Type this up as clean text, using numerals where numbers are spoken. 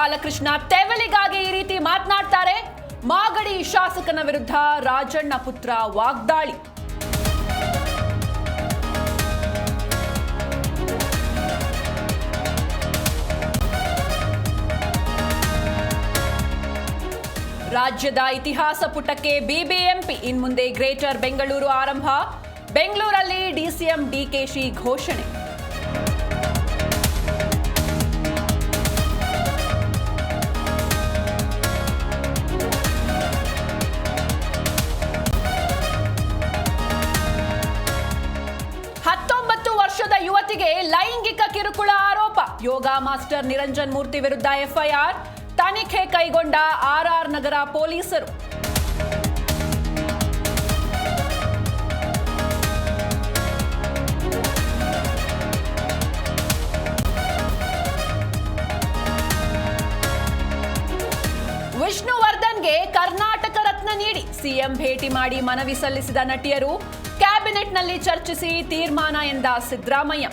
ಬಾಲಕೃಷ್ಣ ತೆವಲಿಗಾಗಿ ಈ ರೀತಿ ಮಾತನಾಡ್ತಾರೆ? ಮಾಗಡಿ ಶಾಸಕನ ವಿರುದ್ಧ ರಾಜಣ್ಣ ಪುತ್ರ ವಾಗ್ದಾಳಿ. ರಾಜ್ಯದ ಇತಿಹಾಸ ಪುಟಕ್ಕೆ ಬಿಬಿಎಂಪಿ ಇನ್ಮುಂದೆ ಗ್ರೇಟರ್ ಬೆಂಗಳೂರು ಆರಂಭ. ಬೆಂಗಳೂರಲ್ಲಿ ಡಿಸಿಎಂ ಡಿಕೆಶಿ ಘೋಷಣೆ. ವರ್ಷದ ಯುವತಿಗೆ ಲೈಂಗಿಕ ಕಿರುಕುಳ ಆರೋಪ. ಯೋಗ ಮಾಸ್ಟರ್ ನಿರಂಜನ್ ಮೂರ್ತಿ ವಿರುದ್ಧ ಎಫ್ಐಆರ್. ತನಿಖೆ ಕೈಗೊಂಡ ಆರ್ಆರ್ ನಗರ ಪೊಲೀಸರು. ವಿಷ್ಣುವರ್ಧನ್ಗೆ ಕರ್ನಾಟಕ ರತ್ನ ನೀಡಿ ಸಿಎಂ ಭೇಟಿ ಮಾಡಿ ಮನವಿ ಸಲ್ಲಿಸಿದ ನಟಿಯರು. ಕ್ಯಾಬಿನೆಟ್ನಲ್ಲಿ ಚರ್ಚಿಸಿ ತೀರ್ಮಾನ ಎಂದ ಸಿದ್ದರಾಮಯ್ಯ.